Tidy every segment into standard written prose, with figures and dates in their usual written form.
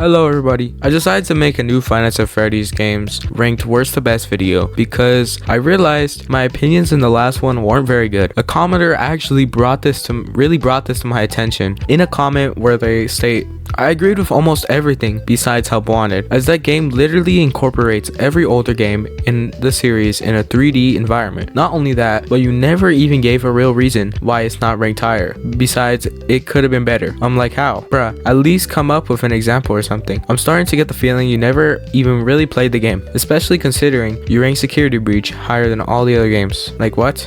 Hello everybody, I decided to make a new Five Nights at Freddy's games ranked worst to best video because I realized my opinions in the last one weren't very good. A commenter actually brought this to my attention in a comment where they state, I agreed with almost everything besides Help Wanted, as that game literally incorporates every older game in the series in a 3D environment. Not only that, but you never even gave a real reason why it's not ranked higher, besides it could have been better. I'm like, how? Bruh, at least come up with an example or something. I'm starting to get the feeling you never even really played the game, especially considering you rank Security Breach higher than all the other games. Like what?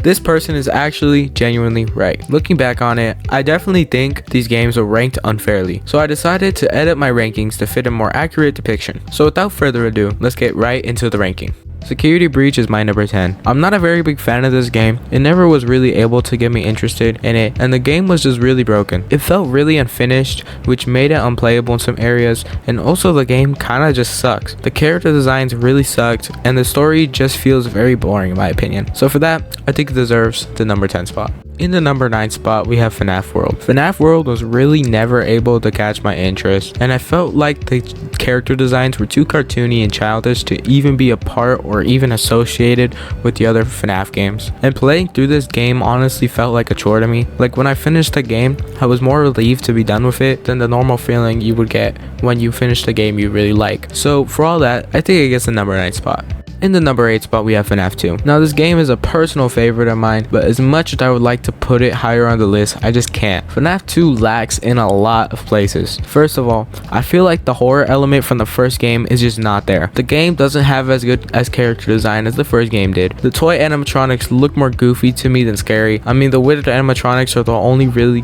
This person is actually genuinely right. Looking back on it, I definitely think these games are ranked unfairly, so I decided to edit my rankings to fit a more accurate depiction. So without further ado, let's get right into the ranking. Security Breach is my number 10. I'm not a very big fan of this game. It never was really able to get me interested in it, and the game was just really broken. It felt really unfinished, which made it unplayable in some areas, and also the game kinda just sucks. The character designs really sucked, and the story just feels very boring in my opinion. So for that, I think it deserves the number 10 spot. In the number 9 spot, we have FNAF World. FNAF World was really never able to catch my interest, and I felt like the character designs were too cartoony and childish to even be a part or even associated with the other FNAF games. And playing through this game honestly felt like a chore to me. Like when I finished the game, I was more relieved to be done with it than the normal feeling you would get when you finish the game you really like. So for all that, I think it gets the number 9 spot. In the number 8 spot, we have FNAF 2. Now this game is a personal favorite of mine, but as much as I would like to put it higher on the list, I just can't. FNAF 2 lacks in a lot of places. First of all, I feel like the horror element from the first game is just not there. The game doesn't have as good as character design as the first game did. The toy animatronics look more goofy to me than scary. I mean, the wither animatronics are the only really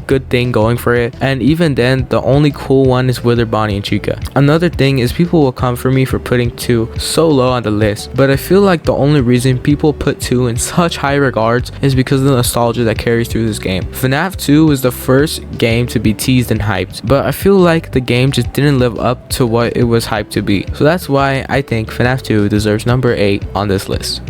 good thing going for it, and even then, the only cool one is Wither, Bonnie, and Chica. Another thing is people will come for me for putting 2 so low on the list, but I feel like the only reason people put 2 in such high regards is because of the nostalgia that carries through this game. FNAF 2 was the first game to be teased and hyped, but I feel like the game just didn't live up to what it was hyped to be. So that's why I think FNAF 2 deserves number 8 on this list.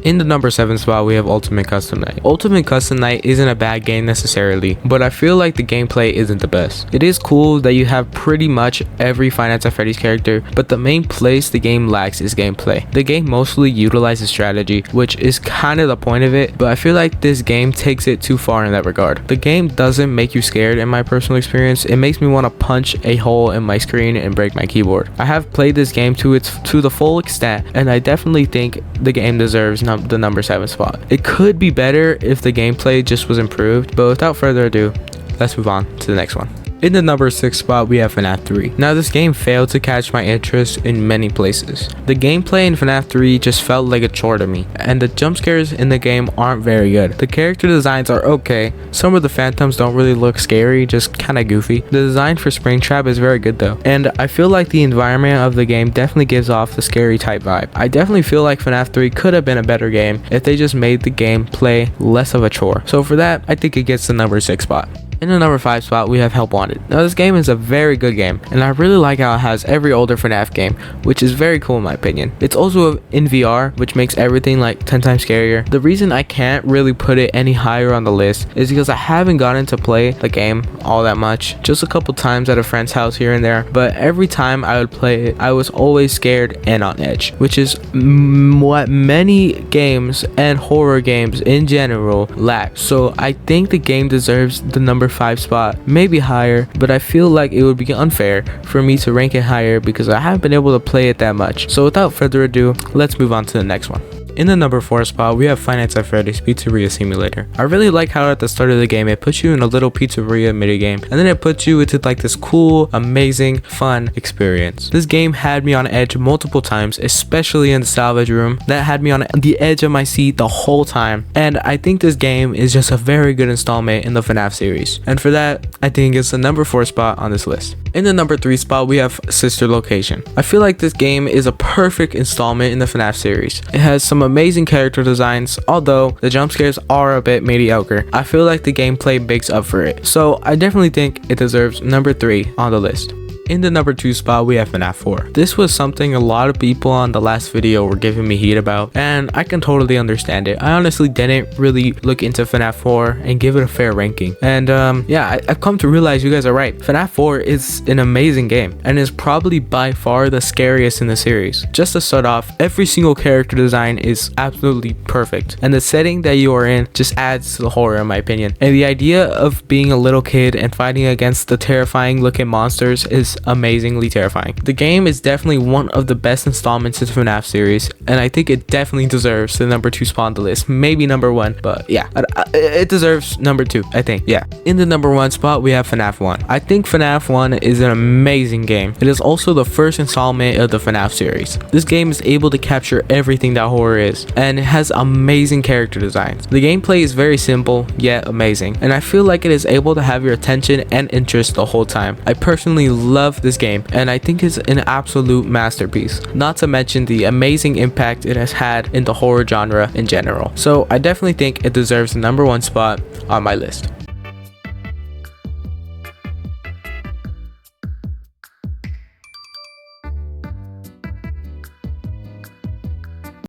In the number 7 spot, we have Ultimate Custom Night. Ultimate Custom Night isn't a bad game necessarily, but I feel like the gameplay isn't the best. It is cool that you have pretty much every Five Nights at Freddy's character, but the main place the game lacks is gameplay. The game mostly utilizes strategy, which is kind of the point of it, but I feel like this game takes it too far in that regard. The game doesn't make you scared in my personal experience. It makes me want to punch a hole in my screen and break my keyboard. I have played this game to the full extent, and I definitely think the game deserves the number 7 spot. It could be better if the gameplay just was improved, but without further ado, let's move on to the next one. In the number 6 spot, we have FNAF 3. Now this game failed to catch my interest in many places. The gameplay in FNAF 3 just felt like a chore to me, and the jump scares in the game aren't very good. The character designs are okay. Some of the phantoms don't really look scary, just kinda goofy. The design for Springtrap is very good though, and I feel like the environment of the game definitely gives off the scary type vibe. I definitely feel like FNAF 3 could have been a better game if they just made the gameplay less of a chore. So for that, I think it gets the number 6 spot. In the number 5 spot, we have Help Wanted. Now this game is a very good game, and I really like how it has every older FNAF game, which is very cool in my opinion. It's also in VR, which makes everything like 10 times scarier. The reason I can't really put it any higher on the list is because I haven't gotten to play the game all that much, just a couple times at a friend's house here and there, but every time I would play it, I was always scared and on edge, which is what many games and horror games in general lack. So I think the game deserves the number 5 spot, maybe higher, but I feel like it would be unfair for me to rank it higher because I haven't been able to play it that much. So without further ado, let's move on to the next one. In the number 4 spot, we have Five Nights at Freddy's Pizzeria Simulator. I really like how at the start of the game, it puts you in a little pizzeria minigame, and then it puts you into like this cool, amazing, fun experience. This game had me on edge multiple times, especially in the salvage room. That had me on the edge of my seat the whole time, and I think this game is just a very good installment in the FNAF series. And for that, I think it's the number 4 spot on this list. In the number 3 spot, we have Sister Location. I feel like this game is a perfect installment in the FNAF series. It has some amazing character designs, although the jump scares are a bit mediocre. I feel like the gameplay makes up for it, so I definitely think it deserves number 3 on the list. In the number 2 spot, we have FNAF 4. This was something a lot of people on the last video were giving me heat about, and I can totally understand it. I honestly didn't really look into FNAF 4 and give it a fair ranking. And yeah, I've come to realize you guys are right. FNAF 4 is an amazing game and is probably by far the scariest in the series. Just to start off, every single character design is absolutely perfect, and the setting that you are in just adds to the horror in my opinion. And the idea of being a little kid and fighting against the terrifying looking monsters is amazingly terrifying. The game is definitely one of the best installments in the FNAF series, and I think it definitely deserves the number 2 spot on the list. Maybe number 1, but yeah, it deserves number 2, I think. Yeah. In the number 1 spot, we have FNAF 1. I think FNAF 1 is an amazing game. It is also the first installment of the FNAF series. This game is able to capture everything that horror is, and it has amazing character designs. The gameplay is very simple yet amazing, and I feel like it is able to have your attention and interest the whole time. I personally love this game, and I think it's an absolute masterpiece, not to mention the amazing impact it has had in the horror genre in general. So I definitely think it deserves the number 1 spot on my list.